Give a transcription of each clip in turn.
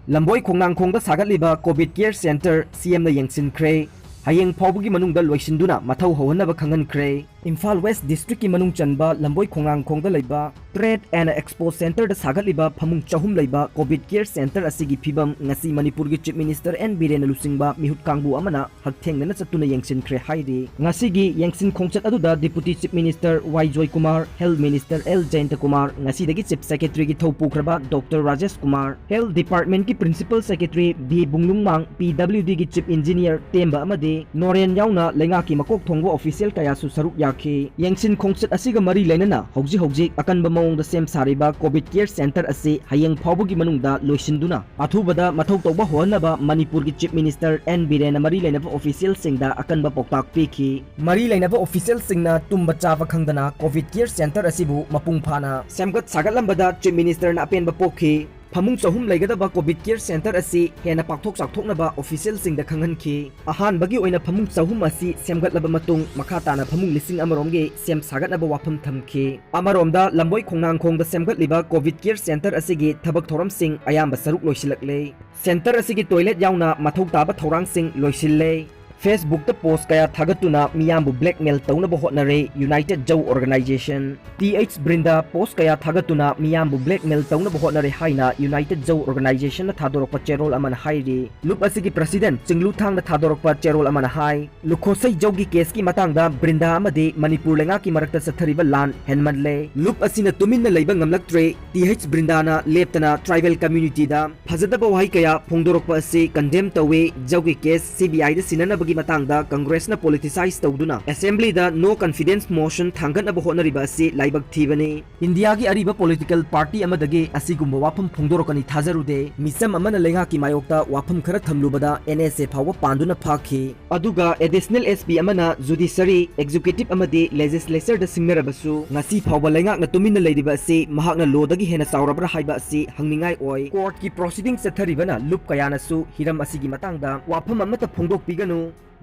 Lamboi Khongnang Khongda sagatliba COVID Care Center CM na yengsinkhre hayeng phawbugi manungda loisinduna mathau hohanaba khangankhre Imphal West District ki manung chanba Lamboi Khongnang Khongda leiba Trade and Expo Center da sagatliba phamung chahum leiba COVID Care Center asigi phibam ngasi Manipur gi Chief Minister N Biren Lusingba mihut kangbu amana hakthengna chatuna yengsinkhre hairi ngasi yengsin khongchat aduda Deputy Chief Minister Y Joy Kumar, Health Minister L Jayanta Kumar, ngasi dagi Chief Secretary gi Thopukhraba Dr Rajesh Kumar, Health Department ki Principal Secretary B Bunglungmang, PWD gi Chief Engineer Temba amade Noren yauna lenga ki makok thongbo official kaya su saruk yakhi yengsin khongchat asiga mari leinana hauji akanba mawongda sem sariba COVID Care Center asi hayeng phawbugi manungda loisinduna athubada mathau tawba honaba Manipur gi Chief Minister N Biren mari leinaba official singda akanba poktak pikhi mari leinaba official singna tumba chaba khangdana COVID Care Center asibu mapung phana semgat sagatlambada Chief Minister na apenba pokhi Phamung chahum leigadaba COVID Care Center asi hena pakthok chakthoknaba official singda khanganki ahan bagi oina phamung chahum asi semgatlaba matung makhatana phamung lising amaromge sem sagatnaba wafam thamki amaromda Lamboi Khongnang Khongda semgatliba COVID Care Center asigi thabak thoram sing ayamba saruk loisilakle center asigi toilet yauna mathau taba thorang sing loisille Facebook ta post kaya thagatuna miyambu blackmail tauna bo hotnare United Joe Organization TH Brinda post kaya thagatuna miyambu blackmail tauna bo hotnare haina United Joe Organization na thadorokpa cherol amana hairi lup asigi president Chinglu Thang na thadorokpa cherol amana hai lukhosai jogi case ki matangda Brinda amade Manipur lenga ki marakta sathariba lan henmanle lup asina tuminna leiba ngamlaktre TH Brinda na leptana tribal community da phajadaba wahai kaya phongdorokpa ase condemn tawe jogi case CBI da sinana matangda Congress na politicize tawduna Assembly da no confidence motion thangan abo honariba asi laibak thibani India gi ariba political party amadagi asigumba wafam phongdorokani thajarude misam amana lenga ki mayokta wafam khara thamlubada NSA phawa panduna phakhi aduga additional SP amana judiciary executive amadi legislature da singnarabasu ngasi phawa lenga na tumina leidiba asi mahakna law dagi hena saurabra haiba asi hangningai oi court ki proceedings satharibana lup kayana su hiram asigi matangda wafam amata phongdok piganu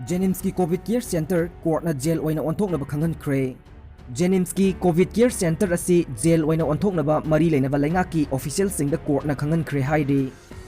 Jennings ki COVID Care Center court na jail oina onthoknaba khangankhre Jennings ki COVID Care Center asi jail oina onthoknaba mari leinaba lenga ki official singda court na khangankhre haidi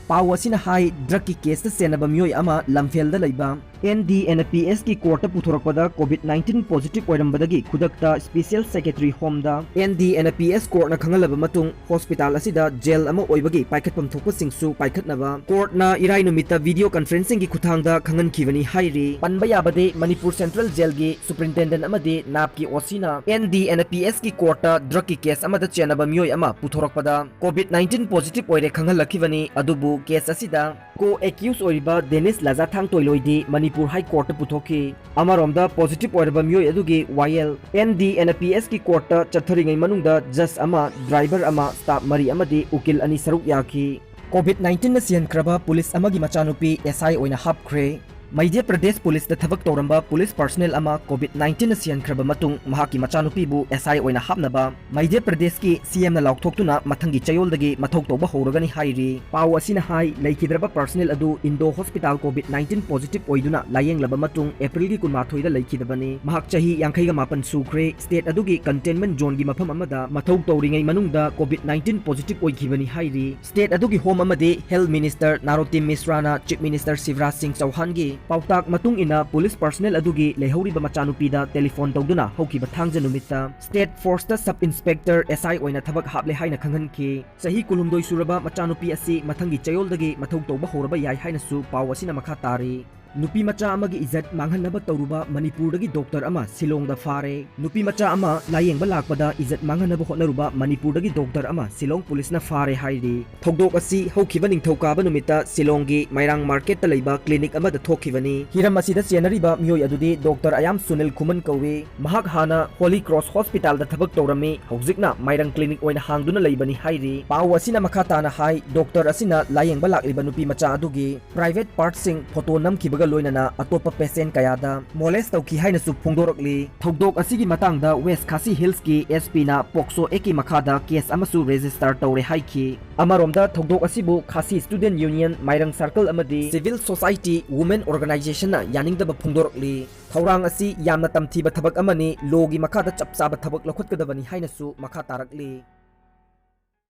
pawasina hai drug ki case ta senaba myoi ama lamfelda leiba NDNPS ki court puthorakpada COVID-19 positive oirambadagi khudakta special secretary home da NDNPS court na khangalaba matung hospital asida jail ama oibagi paikhatpam thokpa singsu paikhatnaba court na irai numita video conferencing ki khuthangda khangan khivani hairi panba yabade Manipur Central Jail gi superintendent amade nap ki osina NDNPS ki court ta drug ki case amada chenaba myoi ama puthorakpada COVID-19 positive oire khangalakivani adubu case asida ko accused oiba Dennis Lazathang toiloidi Manipur High Court puthoki amaromda positive oirba myoi adugi YL NDNPS ki court ta chatharingai manungda judge ama driver ama staff mari amadi ukil ani saruk yakhi COVID-19 na sian kraba police amagi machanupi SI oina Hapkhre Madhya Pradesh Police da thabak toramba police personnel ama COVID-19 na sian kraba matung mahaki machanupi bu SI oina hapnaba Madhya Pradesh ki CM na laukthokuna mathangi chayoldagi mathok toba horagani hairi paw asina hai leikidraba personnel adu Indo Hospital COVID-19 positive oiduna layeng laba matung April gi kunmathoi da leikidabani mahak chahi 58 sukre state adugi containment zone gi mafam amada mathok toringai manungda COVID-19 positive oikhibani hairi state adugi home amade Health Minister Narotim Misrana Chief Minister Shivraj Singh Chauhan gi pautak matung ina police personnel adugi lehoriba machanupi da telephone tawduna haukiba thangja numita state force ta sub inspector SI oina thabak haple haina khanghanki sahi kulumdoi suraba machanupi asi mathangi chayoldagi mathau tawba horaba yai haina su paw asina makha tari Nupimacha amagi Ejat Manghannaba Touruba Manipur dagi doctor ama Shillong da fare Nupimacha ama layengba lakpada Ejat Manghannaba hotnaruba Manipur dagi doctor ama Shillong police na fare haidi thogdok asi haukiba ningthokaba numita Shillong gi Mairang market ta leiba clinic ama da thokibani hiram asida senariba myoi adudi Dr Ayam Sunil Kuman kawe mahak hana Holy Cross Hospital da thabak torami haujikna Mairang clinic oina hangduna leibani hairi paw asina makhatana hai doctor asina layengba lakliba Nupimacha adugi private part sing photo namkiba loinana atopa patient kayada molest tawki haina su phongdorokli thogdok asigi matangda West Khasi Hills ki SP na Pokso eki makhada case amasu register tawre haiki amaromda thogdok asibu Khasi Student Union Mairang Circle amadi Civil Society Women Organization na yaningda ba phongdorokli thorang asi yamna tamthiba thabak amani logi makhada chapsaba thabak lakhotkedabani haina su makha tarakli